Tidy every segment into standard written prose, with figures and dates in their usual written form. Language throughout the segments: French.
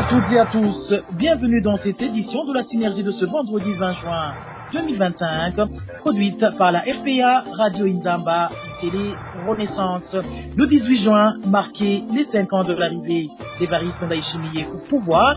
à toutes et à tous, bienvenue dans cette édition de la synergie de ce vendredi 20 juin 2025, produite par la RPA, Radio Inzamba et Télé Renaissance. Le 18 juin marquait les 5 ans de l'arrivée d'Évariste Ndayishimiye au pouvoir,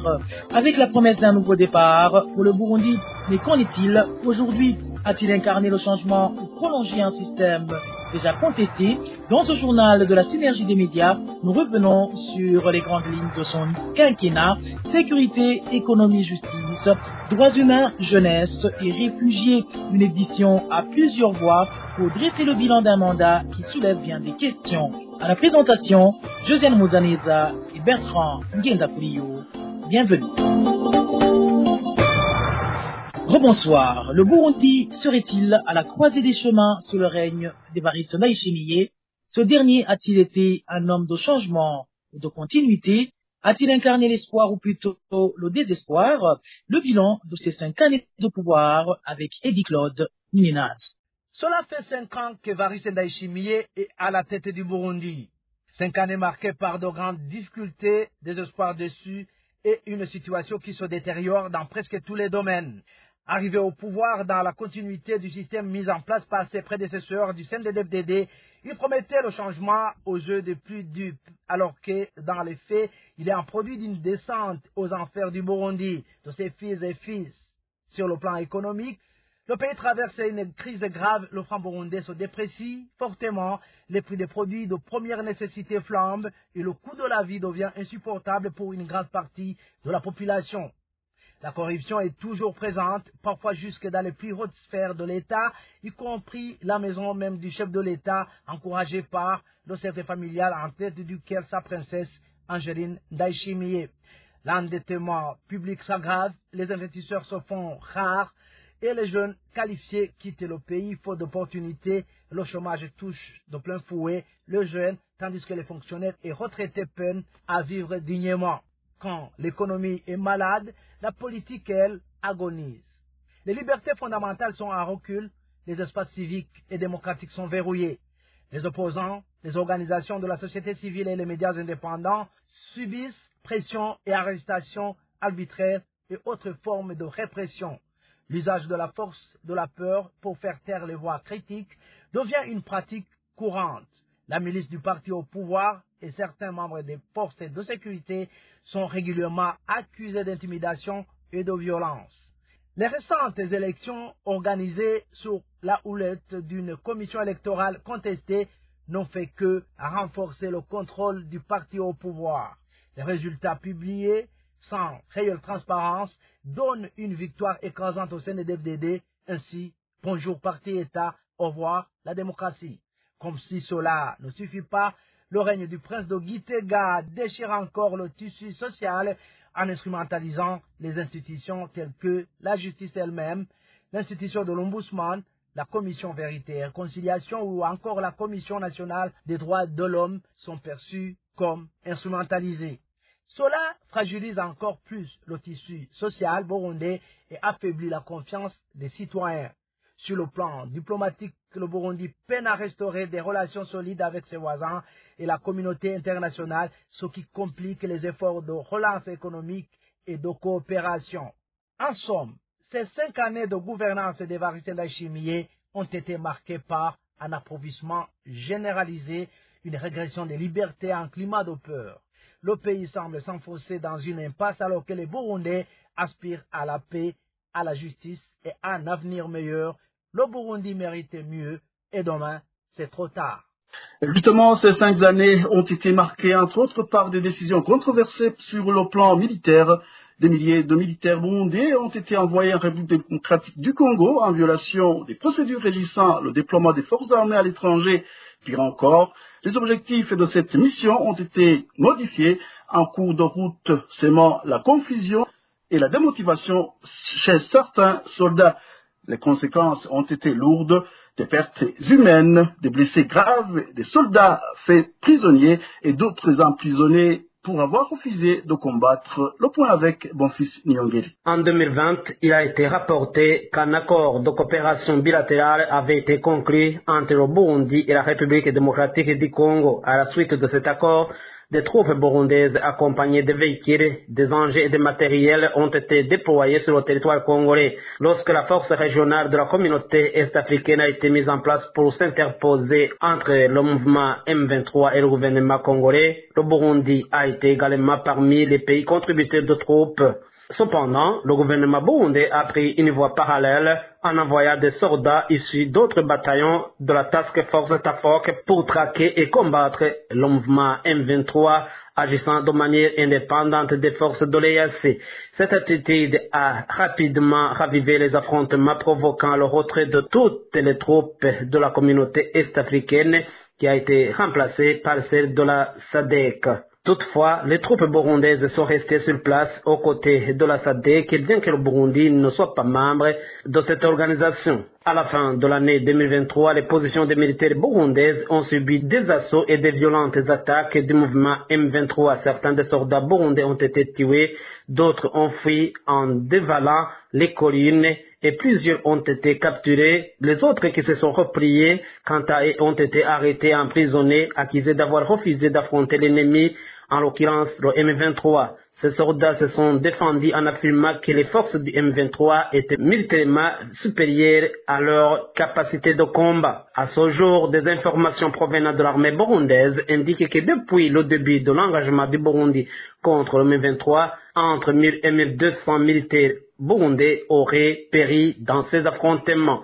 avec la promesse d'un nouveau départ pour le Burundi. Mais qu'en est-il aujourd'hui? A-t-il incarné le changement ou prolongé un système déjà contesté? Dans ce journal de la synergie des médias, nous revenons sur les grandes lignes de son quinquennat: sécurité, économie, justice, droits humains, jeunesse et réfugiés. Une édition à plusieurs voix pour dresser le bilan d'un mandat qui soulève bien des questions. À la présentation, Josiane Mozaneza et Bertrand Ngendakuliyo. Bienvenue. Rebonsoir. Le Burundi serait-il à la croisée des chemins sous le règne d'Évariste Ndayishimiye? Ce dernier a-t-il été un homme de changement ou de continuité? A-t-il incarné l'espoir ou plutôt le désespoir? Le bilan de ces 5 années de pouvoir avec Eddie Claude Nininaz. Cela fait 5 ans qu'Évariste Ndayishimiye est à la tête du Burundi. 5 années marquées par de grandes difficultés, des espoirs déçus et une situation qui se détériore dans presque tous les domaines. Arrivé au pouvoir dans la continuité du système mis en place par ses prédécesseurs du CNDD-FDD, il promettait le changement aux yeux des plus dupes, alors que, dans les faits, il est un produit d'une descente aux enfers du Burundi, de ses fils et fils. Sur le plan économique, le pays traverse une crise grave, le franc burundais se déprécie fortement, les prix des produits de première nécessité flambent et le coût de la vie devient insupportable pour une grande partie de la population. La corruption est toujours présente, parfois jusque dans les plus hautes sphères de l'État, y compris la maison même du chef de l'État, encouragée par le cercle familial en tête duquel sa princesse Angeline Ndayishimiye. L'endettement public s'aggrave, les investisseurs se font rares et les jeunes qualifiés quittent le pays faute d'opportunités. Le chômage touche de plein fouet les jeunes, tandis que les fonctionnaires et retraités peinent à vivre dignement. Quand l'économie est malade, la politique, elle, agonise. Les libertés fondamentales sont en recul, les espaces civiques et démocratiques sont verrouillés. Les opposants, les organisations de la société civile et les médias indépendants subissent pression et arrestations arbitraires et autres formes de répression. L'usage de la force, de la peur pour faire taire les voix critiques devient une pratique courante. La milice du parti au pouvoir et certains membres des forces de sécurité sont régulièrement accusés d'intimidation et de violence. Les récentes élections organisées sous la houlette d'une commission électorale contestée n'ont fait que renforcer le contrôle du parti au pouvoir. Les résultats publiés, sans réelle transparence, donnent une victoire écrasante au CNDD-FDD. Ainsi, bonjour parti-État, au revoir la démocratie. Comme si cela ne suffit pas, le règne du prince de Gitega déchire encore le tissu social en instrumentalisant les institutions telles que la justice elle-même, l'institution de l'ombudsman, la commission vérité et réconciliation ou encore la commission nationale des droits de l'homme sont perçus comme instrumentalisés. Cela fragilise encore plus le tissu social burundais et affaiblit la confiance des citoyens. Sur le plan diplomatique, le Burundi peine à restaurer des relations solides avec ses voisins et la communauté internationale, ce qui complique les efforts de relance économique et de coopération. En somme, ces 5 années de gouvernance d'Évariste Ndayishimiye ont été marquées par un appauvrissement généralisé, une régression des libertés, un climat de peur. Le pays semble s'enfoncer dans une impasse alors que les Burundais aspirent à la paix, à la justice et à un avenir meilleur. Le Burundi mérite mieux et demain, c'est trop tard. Justement, ces 5 années ont été marquées entre autres par des décisions controversées sur le plan militaire. Des milliers de militaires burundais ont été envoyés en République démocratique du Congo en violation des procédures régissant le déploiement des forces armées à l'étranger. Pire encore, les objectifs de cette mission ont été modifiés en cours de route, sémant la confusion et la démotivation chez certains soldats. Les conséquences ont été lourdes, des pertes humaines, des blessés graves, des soldats faits prisonniers et d'autres emprisonnés pour avoir refusé de combattre. Le point avec Bonfils Nyongeri. En 2020, il a été rapporté qu'un accord de coopération bilatérale avait été conclu entre le Burundi et la République démocratique du Congo. À la suite de cet accord, Des troupes burundaises accompagnées de véhicules, des engins et des matériels ont été déployés sur le territoire congolais. Lorsque la force régionale de la communauté est-africaine a été mise en place pour s'interposer entre le mouvement M23 et le gouvernement congolais, le Burundi a été également parmi les pays contributeurs de troupes. Cependant, le gouvernement burundais a pris une voie parallèle en envoyant des soldats issus d'autres bataillons de la Task Force Tafoc pour traquer et combattre le mouvement M23 agissant de manière indépendante des forces de l'EAC. Cette attitude a rapidement ravivé les affrontements provoquant le retrait de toutes les troupes de la communauté est-africaine qui a été remplacée par celle de la SADC. Toutefois, les troupes burundaises sont restées sur place aux côtés de la SADC, bien que le Burundi ne soit pas membre de cette organisation. À la fin de l'année 2023, les positions des militaires burundaises ont subi des assauts et des violentes attaques du mouvement M23. Certains des soldats burundais ont été tués, d'autres ont fui en dévalant les collines et plusieurs ont été capturés. Les autres qui se sont repliés, quant à eux, ont été arrêtés et emprisonnés, accusés d'avoir refusé d'affronter l'ennemi, en l'occurrence le M23. Ces soldats se sont défendus en affirmant que les forces du M23 étaient militairement supérieures à leur capacité de combat. À ce jour, des informations provenant de l'armée burundaise indiquent que depuis le début de l'engagement du Burundi contre le M23, entre 1000 et 1200 militaires burundais auraient péri dans ces affrontements.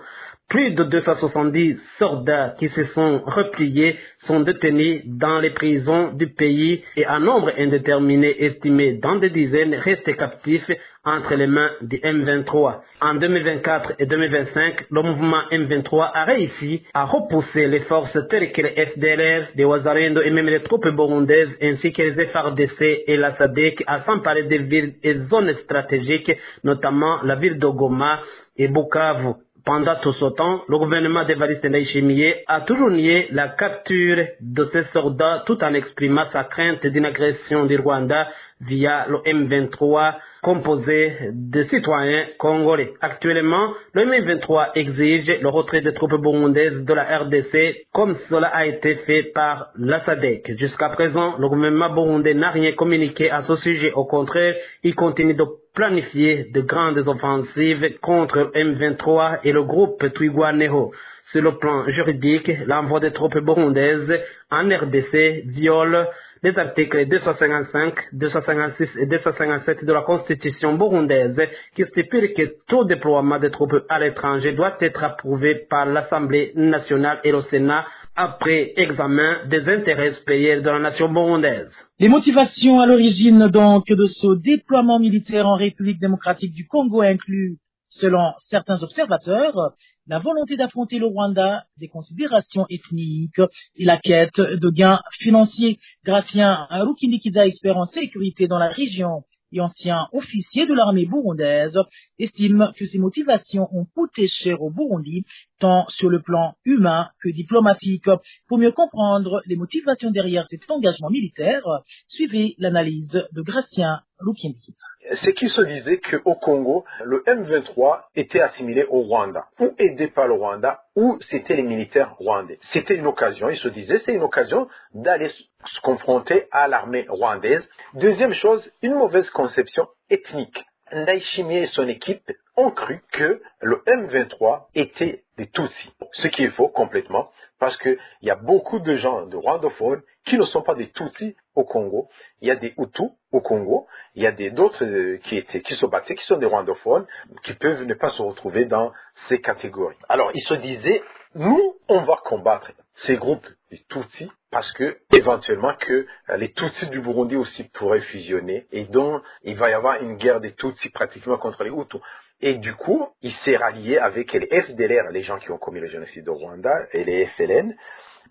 Plus de 270 soldats qui se sont repliés sont détenus dans les prisons du pays et un nombre indéterminé estimé dans des dizaines restent captifs entre les mains du M23. En 2024 et 2025, le mouvement M23 a réussi à repousser les forces telles que les FDLR, les Wazalendo et même les troupes burundaises ainsi que les FARDC et la SADC à s'emparer des villes et zones stratégiques, notamment la ville de Goma et Bukavu. Pendant tout ce temps, le gouvernement d'Evariste Ndayishimiye a toujours nié la capture de ces soldats tout en exprimant sa crainte d'une agression du Rwanda via le M23 composé de citoyens congolais. Actuellement, le M23 exige le retrait des troupes burundaises de la RDC comme cela a été fait par la SADC. Jusqu'à présent, le gouvernement burundais n'a rien communiqué à ce sujet. Au contraire, il continue de planifier de grandes offensives contre M23 et le groupe Twirwaneho. Sur le plan juridique, l'envoi des troupes burundaises en RDC viole les articles 255, 256 et 257 de la Constitution burundaise qui stipulent que tout déploiement des troupes à l'étranger doit être approuvé par l'Assemblée nationale et le Sénat après examen des intérêts supérieurs de la nation burundaise. Les motivations à l'origine donc de ce déploiement militaire en République démocratique du Congo incluent, selon certains observateurs, la volonté d'affronter le Rwanda, des considérations ethniques et la quête de gains financiers. Gracien Rukindikiza, expert en sécurité dans la région et ancien officier de l'armée burundaise, estime que ces motivations ont coûté cher au Burundi, tant sur le plan humain que diplomatique. Pour mieux comprendre les motivations derrière cet engagement militaire, suivez l'analyse de Gracien Rukindikiza. C'est qu'il se disait qu'au Congo, le M23 était assimilé au Rwanda, ou aidé par le Rwanda, ou c'était les militaires rwandais. C'était une occasion, il se disait, c'est une occasion d'aller se confronter à l'armée rwandaise. Deuxième chose, une mauvaise conception ethnique. Ndayishimiye et son équipe ont cru que le M23 était des Tutsis, ce qui est faux complètement, parce qu'il y a beaucoup de gens de rwandophones qui ne sont pas des Tutsis au Congo. Il y a des Hutus au Congo, il y a d'autres qui se battaient, qui sont des rwandophones, qui peuvent ne pas se retrouver dans ces catégories. Alors, ils se disaient, nous, on va combattre ces groupes des Tutsis, parce que éventuellement que les Tutsis du Burundi aussi pourraient fusionner, et donc il va y avoir une guerre des Tutsis pratiquement contre les Hutus. Et du coup, il s'est rallié avec les FDLR, les gens qui ont commis le génocide au Rwanda, et les FLN,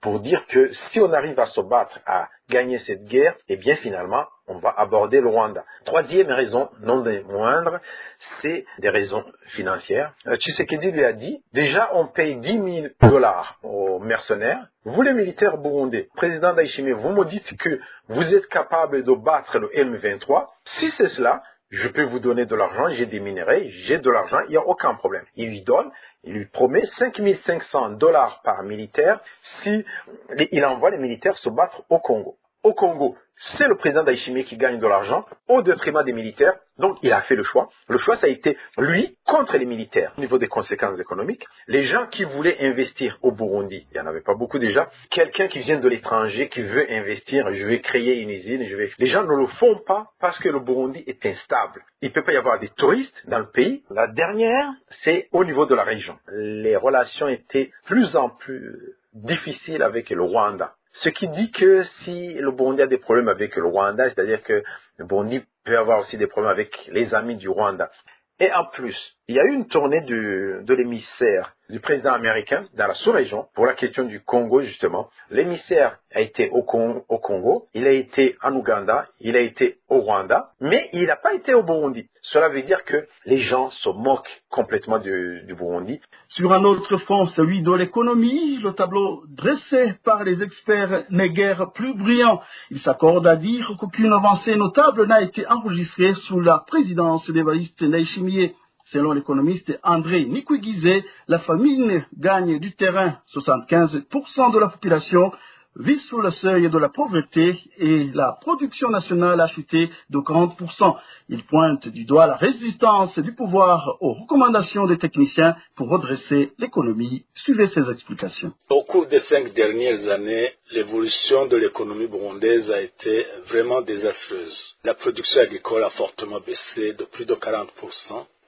pour dire que si on arrive à se battre, à gagner cette guerre, eh bien finalement, on va aborder le Rwanda. Troisième raison, non des moindres, c'est des raisons financières. Tshisekedi lui a dit, déjà on paye $10 000 aux mercenaires. Vous les militaires burundais, président Ndayishimiye, vous me dites que vous êtes capable de battre le M23. Si c'est cela, je peux vous donner de l'argent, j'ai des minerais, j'ai de l'argent, il n'y a aucun problème. Il lui donne, il lui promet $5 500 par militaire si il envoie les militaires se battre au Congo. au Congo, c'est le président Ndayishimiye qui gagne de l'argent au détriment des militaires. Donc, il a fait le choix. Le choix, ça a été lui contre les militaires. Au niveau des conséquences économiques, les gens qui voulaient investir au Burundi, il n'y en avait pas beaucoup déjà. Quelqu'un qui vient de l'étranger, qui veut investir, je vais créer une usine, les gens ne le font pas parce que le Burundi est instable. Il ne peut pas y avoir des touristes dans le pays. La dernière, c'est au niveau de la région. Les relations étaient plus en plus difficiles avec le Rwanda. Ce qui dit que si le Burundi a des problèmes avec le Rwanda, c'est-à-dire que le Burundi peut avoir aussi des problèmes avec les amis du Rwanda. Et en plus, il y a eu une tournée de l'émissaire du président américain dans la sous-région pour la question du Congo, justement. L'émissaire a été au Congo, il a été en Ouganda, il a été au Rwanda, mais il n'a pas été au Burundi. Cela veut dire que les gens se moquent complètement du Burundi. Sur un autre front, celui de l'économie, le tableau dressé par les experts n'est guère plus brillant. Ils s'accordent à dire qu'aucune avancée notable n'a été enregistrée sous la présidence d'Évariste Ndayishimiye. Selon l'économiste André Nikwigizé, la famine gagne du terrain. 75% de la population vit sous le seuil de la pauvreté et la production nationale a chuté de 40%. Il pointe du doigt la résistance du pouvoir aux recommandations des techniciens pour redresser l'économie. Suivez ces explications. Au cours des 5 dernières années, l'évolution de l'économie burundaise a été vraiment désastreuse. La production agricole a fortement baissé de plus de 40%.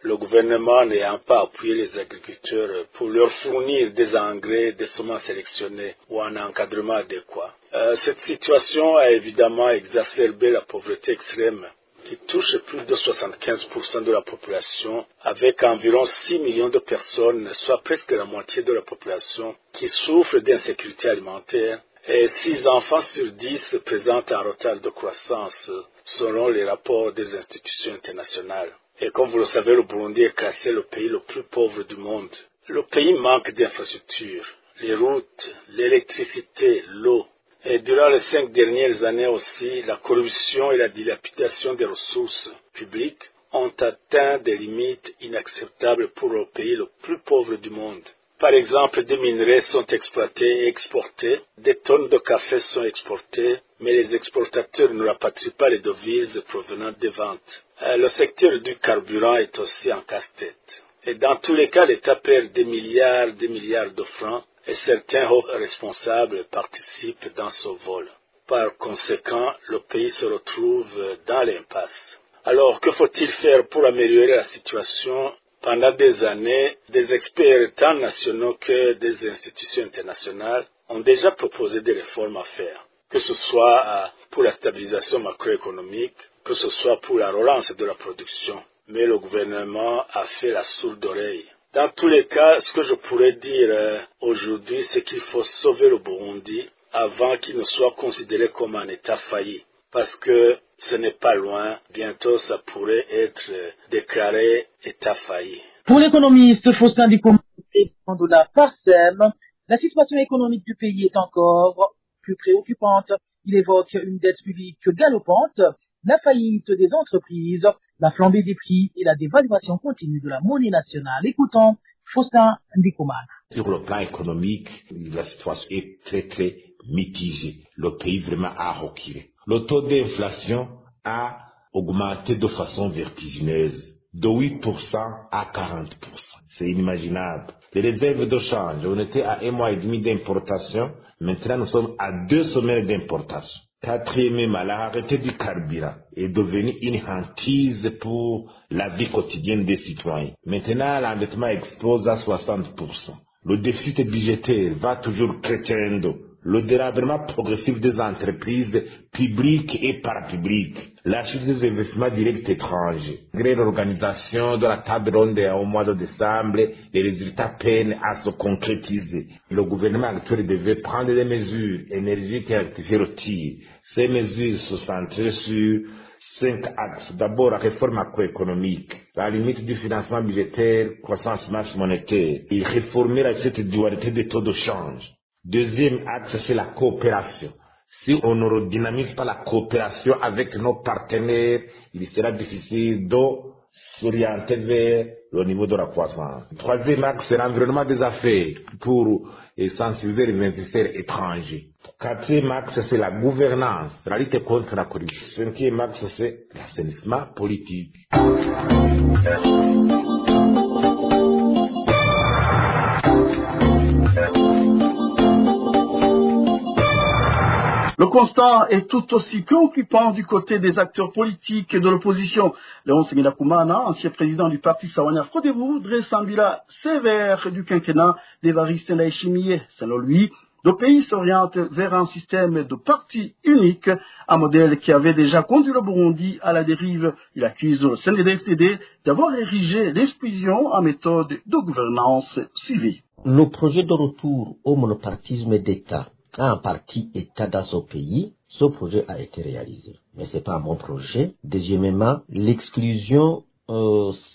Le gouvernement n'ayant pas appuyé les agriculteurs pour leur fournir des engrais, des semences sélectionnées ou un encadrement adéquat. Cette situation a évidemment exacerbé la pauvreté extrême qui touche plus de 75% de la population, avec environ 6 millions de personnes, soit presque la moitié de la population, qui souffrent d'insécurité alimentaire. Et 6 enfants sur 10 présentent un retard de croissance, selon les rapports des institutions internationales. Et comme vous le savez, le Burundi est classé le pays le plus pauvre du monde. Le pays manque d'infrastructures, les routes, l'électricité, l'eau. Et durant les 5 dernières années aussi, la corruption et la dilapidation des ressources publiques ont atteint des limites inacceptables pour le pays le plus pauvre du monde. Par exemple, des minerais sont exploités et exportés, des tonnes de café sont exportées, mais les exportateurs ne rapatrient pas les devises provenant des ventes. Le secteur du carburant est aussi en casse-tête. Et dans tous les cas, l'État perd des milliards de francs et certains hauts responsables participent dans ce vol. Par conséquent, le pays se retrouve dans l'impasse. Alors, que faut-il faire pour améliorer la situation? Pendant des années, des experts tant nationaux que des institutions internationales ont déjà proposé des réformes à faire, que ce soit pour la stabilisation macroéconomique, que ce soit pour la relance de la production. Mais le gouvernement a fait la sourde oreille. Dans tous les cas, ce que je pourrais dire aujourd'hui, c'est qu'il faut sauver le Burundi avant qu'il ne soit considéré comme un État failli. Parce que ce n'est pas loin, bientôt ça pourrait être déclaré État failli. Pour l'économiste Faustin Ndikoma, président de la PARSEM, la situation économique du pays est encore plus préoccupante. Il évoque une dette publique galopante, la faillite des entreprises, la flambée des prix et la dévaluation continue de la monnaie nationale. Écoutons Faustin Ndikoma. Sur le plan économique, la situation est très mitigée. Le pays vraiment a reculé. Le taux d'inflation a augmenté de façon vertigineuse, de 8% à 40%. C'est inimaginable. Les réserves de change, on était à 1 mois et demi d'importation, maintenant nous sommes à 2 semaines d'importation. Quatrièmement, l'arrêté du carburant est devenu une hantise pour la vie quotidienne des citoyens. Maintenant, l'endettement explose à 60%. Le déficit budgétaire va toujours crescendo. Le délabrement progressif des entreprises publiques et parapubliques, la chute des investissements directs étrangers. Malgré l'organisation de la table ronde au mois de décembre, les résultats peinent à se concrétiser. Le gouvernement actuel devait prendre des mesures énergiques et rectifier le tir. Ces mesures se centrent sur 5 axes. D'abord, la réforme macroéconomique, la limite du financement budgétaire, croissance masse monétaire, et réformer cette dualité des taux de change. Deuxième axe, c'est la coopération. Si on ne redynamise pas la coopération avec nos partenaires, il sera difficile de s'orienter vers le niveau de la croissance. Troisième axe, c'est l'environnement des affaires pour sensibiliser les investisseurs étrangers. Quatrième axe, c'est la gouvernance, la lutte contre la corruption. Cinquième axe, c'est l'assainissement politique. Le constat est tout aussi préoccupant du côté des acteurs politiques et de l'opposition. Léonce Ngidakumana, ancien président du parti Sawanya Frodebu, dresse un bilan sévère du quinquennat d'Evariste Ndayishimiye. Selon lui, le pays s'oriente vers un système de parti unique, un modèle qui avait déjà conduit le Burundi à la dérive. Il accuse le CNDD-FDD d'avoir érigé l'exclusion en méthode de gouvernance suivie. Le projet de retour au monopartisme d'État un parti État dans ce pays, ce projet a été réalisé. Mais c'est pas un bon projet. Deuxièmement, l'exclusion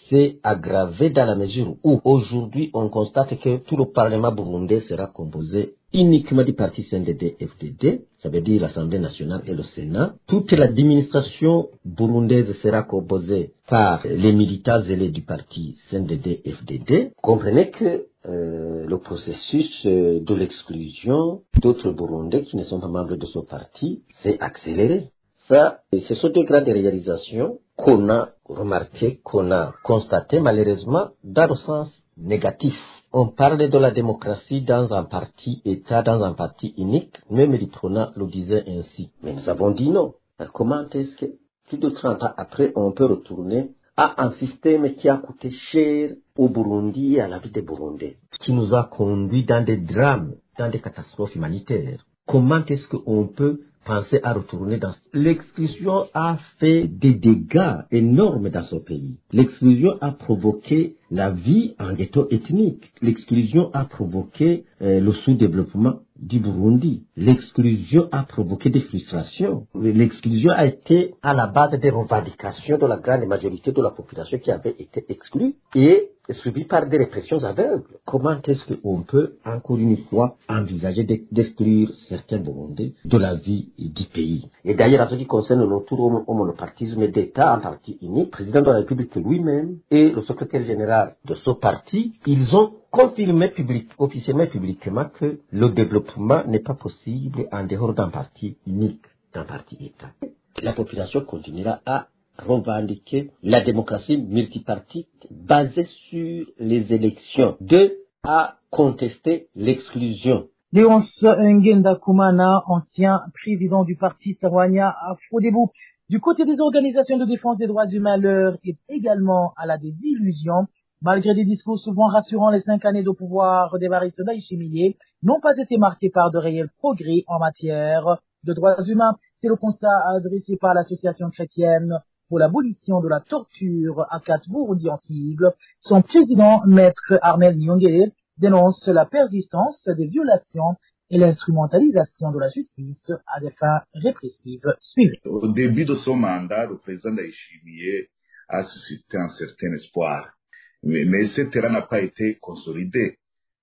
s'est aggravée dans la mesure où aujourd'hui on constate que tout le Parlement burundais sera composé uniquement du parti CNDD-FDD, ça veut dire l'Assemblée nationale et le Sénat. Toute l'administration burundaise sera composée par les militants zélés du parti CNDD-FDD. Comprenez que le processus de l'exclusion d'autres Burundais qui ne sont pas membres de ce parti s'est accéléré. Ça, ce sont de grandes réalisations qu'on a remarquées, qu'on a constatées malheureusement dans le sens négatif. On parle de la démocratie dans un parti État, dans un parti unique, même l'IPRONA le disait ainsi. Mais nous avons dit non. Alors, comment est-ce que plus de 30 ans après, on peut retourner à un système qui a coûté cher au Burundi et à la vie des Burundais, qui nous a conduit dans des drames, dans des catastrophes humanitaires. Comment est-ce qu'on peut penser à retourner dans... L'exclusion a fait des dégâts énormes dans ce pays. L'exclusion a provoqué la vie en ghetto ethnique. L'exclusion a provoqué le sous-développement du Burundi. L'exclusion a provoqué des frustrations. L'exclusion a été à la base des revendications de la grande majorité de la population qui avait été exclue et suivie par des répressions aveugles. Comment est-ce qu'on peut, encore une fois, envisager d'exclure certains Burundais de la vie du pays? Et d'ailleurs, en ce qui concerne le retour au monopartisme d'État, un parti unique, le président de la République lui-même et le secrétaire général de ce parti, ils ont confirmé officiellement et publiquement que le développement n'est pas possible en dehors d'un parti unique, d'un parti État. La population continuera à revendiquer la démocratie multipartite basée sur les élections. 2. À contester l'exclusion. Léonce Ngendakumana, ancien président du parti Sawanya Frodebu. Du côté des organisations de défense des droits humains, l'heure est également à la désillusion. Malgré des discours souvent rassurants, les 5 années de pouvoir d'Evariste Ndayishimiye n'ont pas été marquées par de réels progrès en matière de droits humains. C'est le constat adressé par l'association chrétienne pour l'abolition de la torture à Burundi en sigle. Son président, maître Armel Nyongere, dénonce la persistance des violations et l'instrumentalisation de la justice à des fins répressives suivies. Au début de son mandat, le président Ndayishimiye a suscité un certain espoir. Mais ce terrain n'a pas été consolidé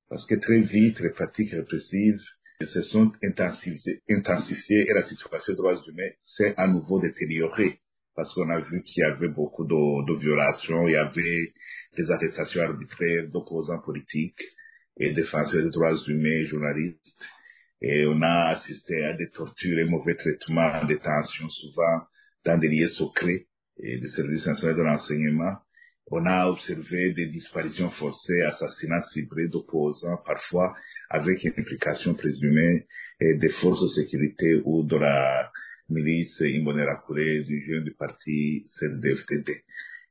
parce que très vite, les pratiques répressives se sont intensifiées et la situation des droits humains s'est à nouveau détériorée parce qu'on a vu qu'il y avait beaucoup de violations, il y avait des arrestations arbitraires d'opposants politiques et défenseurs des droits humains, journalistes. Et on a assisté à des tortures et mauvais traitements en détention, souvent dans des lieux secrets et des services nationaux de renseignement. On a observé des disparitions forcées, assassinats ciblés d'opposants, parfois avec une implication présumée des forces de sécurité ou de la milice Imbonerakure du jeune du parti CNDD-FDD.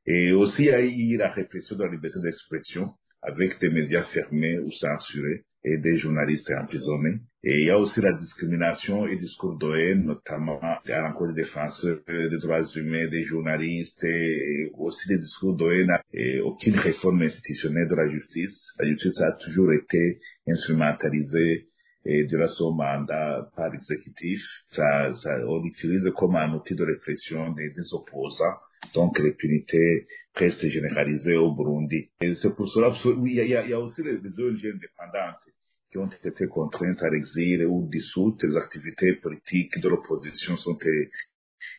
Et aussi, il y a eu la répression de la liberté d'expression avec des médias fermés ou censurés et des journalistes emprisonnés. Et il y a aussi la discrimination et discours de haine, notamment à l'encontre des défenseurs des droits humains, des journalistes, et aussi des discours de haine et aucune réforme institutionnelle de la justice. La justice a toujours été instrumentalisée et durant son mandat par l'exécutif. On l'utilise comme un outil de répression des opposants. Donc l'impunité reste généralisée au Burundi. Et c'est pour cela, oui, il y a aussi les ONG indépendantes qui ont été contraintes à l'exil ou dissoutes. Les activités politiques de l'opposition sont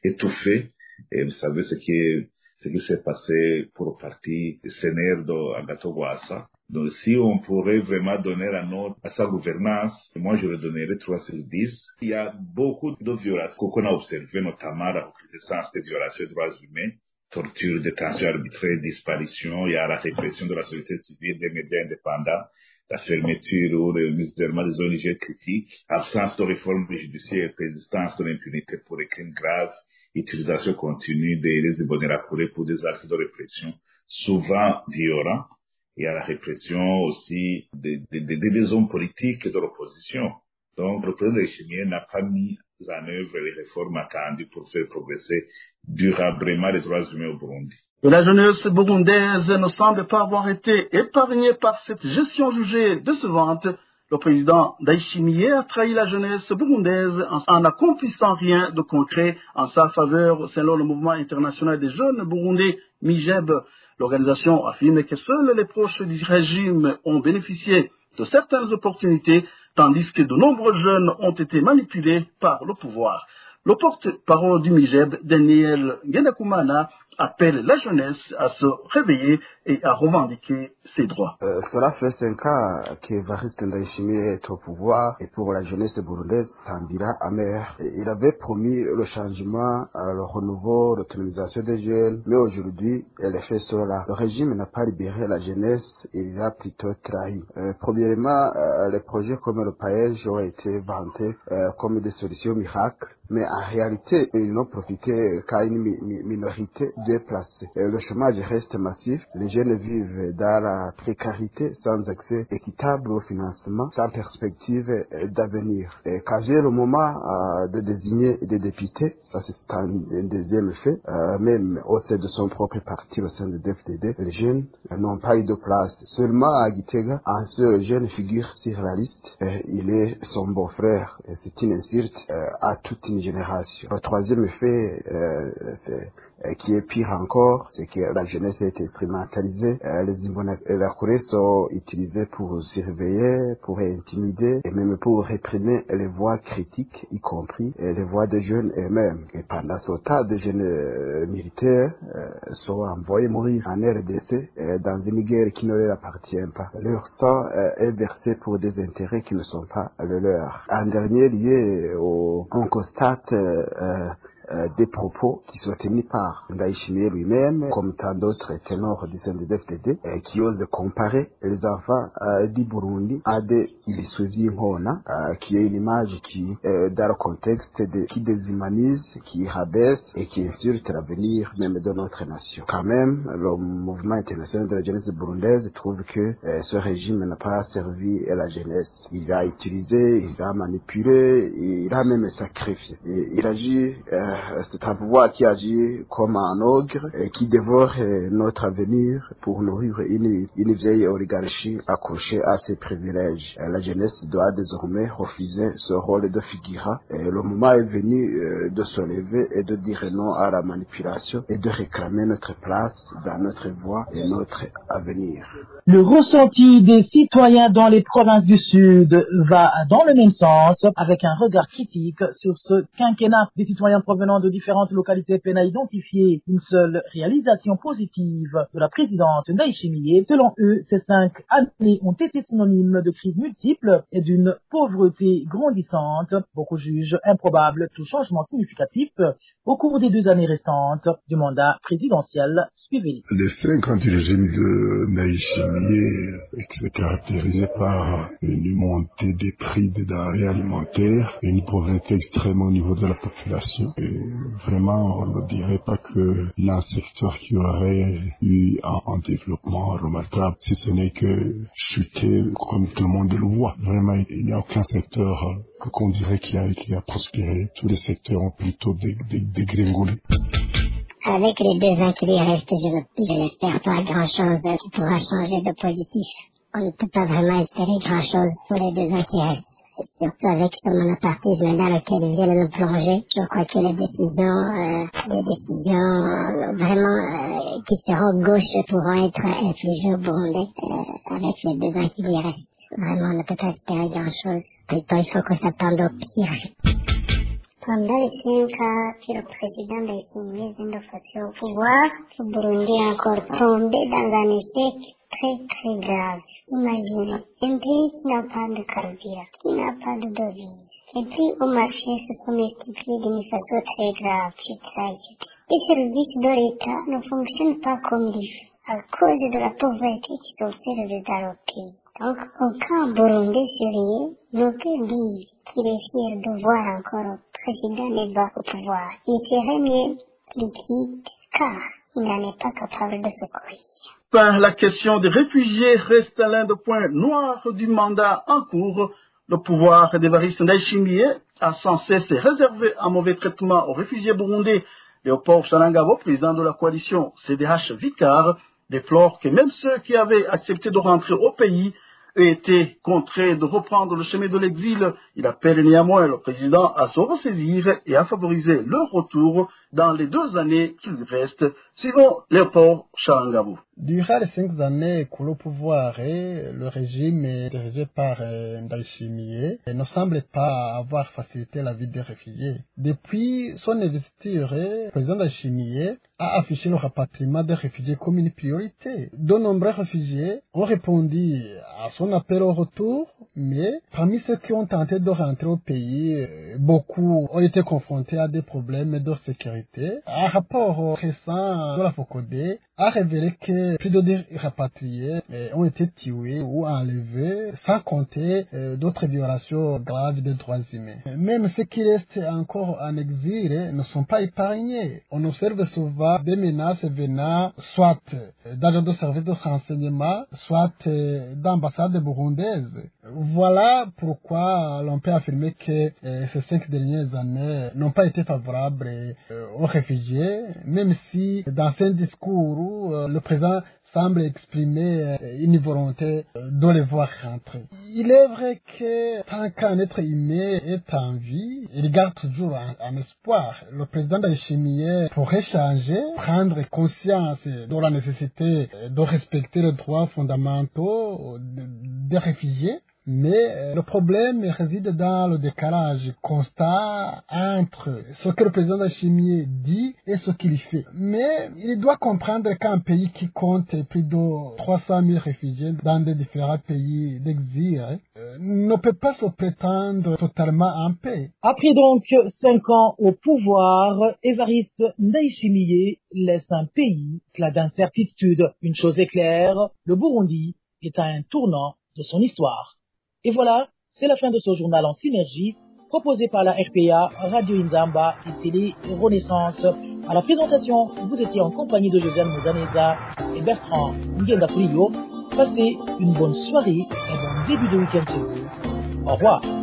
étouffées. Et vous savez ce ce qui s'est passé pour le parti CNR d'Agatogwasa. Donc, si on pourrait vraiment donner un note à sa gouvernance, moi, je le donnerais 3 sur 10. Il y a beaucoup de violations qu'on a observées, notamment la recrudescence des violations des droits humains, torture, détention arbitraire, disparition. Il y a la répression de la société civile, des médias indépendants, la fermeture ou le musellement des ONG critiques, absence de réforme judiciaire, persistance de l'impunité pour les crimes graves, utilisation continue des vulnérables pour des actes de répression, souvent violents. Il y a la répression aussi des hommes politiques et de l'opposition. Donc, le président Ndayishimiye n'a pas mis en œuvre les réformes attendues pour faire progresser durablement les droits humains au Burundi. Et la jeunesse burundaise ne semble pas avoir été épargnée par cette gestion jugée décevante. Le président Ndayishimiye a trahi la jeunesse burundaise en n'accomplissant rien de concret en sa faveur, selon le mouvement international des jeunes burundais, MIJEB. L'organisation affirme que seuls les proches du régime ont bénéficié de certaines opportunités, tandis que de nombreux jeunes ont été manipulés par le pouvoir. Le porte-parole du MIJEB, Daniel Ngendakumana, appelle la jeunesse à se réveiller et à revendiquer ses droits. Cela fait 5 ans que Evariste Ndayishimiye est au pouvoir et pour la jeunesse burundaise, c'est un bilan amer. Il avait promis le changement, le renouveau, l'autonomisation des jeunes, mais aujourd'hui, elle fait cela. Le régime n'a pas libéré la jeunesse, il a plutôt trahi. Premièrement, les projets comme le paillage ont été vantés comme des solutions miracles. Mais en réalité, ils n'ont profité qu'à une minorité déplacée. Le chômage reste massif, les jeunes vivent dans la précarité, sans accès équitable au financement, sans perspective d'avenir. Et quand j'ai le moment de désigner des députés, ça c'est un deuxième fait, même au sein de son propre parti, au sein de DFDD, les jeunes n'ont pas eu de place. Seulement à Gitega, un seul jeune figure sur la liste, il est son beau-frère. C'est une insulte à toute une génération. Le troisième fait, qui est pire encore, c'est que la jeunesse a été instrumentalisée. Les Imbonerakure sont utilisés pour surveiller, pour intimider et même pour réprimer les voix critiques, y compris les voix des jeunes eux-mêmes. Et pendant ce temps, des jeunes militaires sont envoyés mourir en RDC dans une guerre qui ne leur appartient pas. Leur sang est versé pour des intérêts qui ne sont pas le leur. En dernier lieu, on constate des propos qui sont tenus par Ndayishimiye lui-même, comme tant d'autres ténors du sein de DFDD, qui osent comparer les enfants du Burundi à des Ilisuzi Nkona, qui est une image qui, dans le contexte, qui déshumanise, qui rabaisse et qui insulte l'avenir même de notre nation. Quand même, le mouvement international de la jeunesse burundaise trouve que ce régime n'a pas servi à la jeunesse. Il a utilisé, il a manipulé, il a même sacrifié. Il agit c'est un pouvoir qui agit comme un ogre qui dévore notre avenir pour nourrir une vieille oligarchie accrochée à ses privilèges. La jeunesse doit désormais refuser ce rôle de figurant. Le moment est venu de se lever et de dire non à la manipulation et de réclamer notre place dans notre voie et notre avenir. Le ressenti des citoyens dans les provinces du Sud va dans le même sens, avec un regard critique sur ce quinquennat. Des citoyens provenant de différentes localités peinent à identifier une seule réalisation positive de la présidence Ndayishimiye. Selon eux, ces 5 années ont été synonymes de crises multiples et d'une pauvreté grandissante. Beaucoup jugent improbable tout changement significatif au cours des 2 années restantes du mandat présidentiel. Suivez. Les 5 ans du régime de Ndayishimiye se caractérisé par une montée des prix des denrées alimentaires et une pauvreté extrême au niveau de la population. Et vraiment, on ne dirait pas qu'il y a un secteur qui aurait eu un développement remarquable, si ce n'est que chuter comme tout le monde le voit. Vraiment, il n'y a aucun secteur qu'on dirait qui a prospéré. Tous les secteurs ont plutôt dégringolé. Avec les 2 ans qui lui restent, je n'espère pas grand-chose qui pourra changer de positif. On ne peut pas vraiment espérer grand-chose pour les 2 ans qui restent. Surtout avec ce monopartisme dans lequel ils viennent nous plonger. Je crois que les décisions vraiment qui seront gauches pourront être infligées au Burundi avec les 2 ans qui lui restent. Vraiment, on ne peut pas espérer grand-chose. Plutôt, il faut qu'on s'attende au pire. Pendant les 5 ans que le président Ndayishimiye vient de passer au pouvoir, le Burundi est encore tombé dans un échec très très grave. Imaginez, un pays qui n'a pas de carburant, qui n'a pas de devise. Et puis au marché se sont multipliés d'une façon très grave, très tragique. Les services de l'État ne fonctionnent pas comme il faut, à cause de la pauvreté qui s'observe dans le pays. Donc, aucun Burundais sérieux ne peut dire qu'il est fier de voir encore le président Neba au pouvoir. Il serait mieux qu'il quitte, car il n'en est pas capable de se corriger. La question des réfugiés reste l'un des points noirs du mandat en cours. Le pouvoir d'Évariste Ndayishimiye a sans cesse réservé un mauvais traitement aux réfugiés burundais. Léopold Shalangabo, président de la coalition CDH-Vicar, déplore que même ceux qui avaient accepté de rentrer au pays aient été contraints de reprendre le chemin de l'exil. Il appelle néanmoins le président à se ressaisir et à favoriser leur retour dans les 2 années qui lui restent, suivant Léopold Shalangabo. Durant les 5 années écoulées au pouvoir, le régime dirigé par Ndayishimiye ne semble pas avoir facilité la vie des réfugiés. Depuis son investiture, le président Ndayishimiye a affiché le rapatriement des réfugiés comme une priorité. De nombreux réfugiés ont répondu à son appel au retour, mais parmi ceux qui ont tenté de rentrer au pays, beaucoup ont été confrontés à des problèmes de sécurité. Un rapport récent de la FOCODE a révélé que plus de 10 rapatriés ont été tués ou enlevés, sans compter d'autres violations graves des droits humains. Même ceux qui restent encore en exil ne sont pas épargnés. On observe souvent des menaces venant soit d'agents de services de renseignement, soit d'ambassades burundaises. Voilà pourquoi l'on peut affirmer que ces 5 dernières années n'ont pas été favorables aux réfugiés, même si dans un discours le président semble exprimer une volonté de les voir rentrer. Il est vrai que tant qu'un être humain est en vie, il garde toujours un espoir. Le président Ndayishimiye pourrait changer, prendre conscience de la nécessité de respecter les droits fondamentaux des réfugiés. Mais le problème réside dans le décalage constant entre ce que le président Ndayishimiye dit et ce qu'il fait. Mais il doit comprendre qu'un pays qui compte plus de 300 000 réfugiés dans des différents pays d'exil ne peut pas se prétendre totalement en paix. Après donc 5 ans au pouvoir, Évariste Ndayishimiye laisse un pays plein d'incertitudes. Une chose est claire, le Burundi est à un tournant de son histoire. Et voilà, c'est la fin de ce journal en synergie, proposé par la RPA, Radio Inzamba et Télé Renaissance. À la présentation, vous étiez en compagnie de Josiane Moudaneza et Bertrand Ngenda Priyo. Passez une bonne soirée et bon début de week-end sur vous. Au revoir.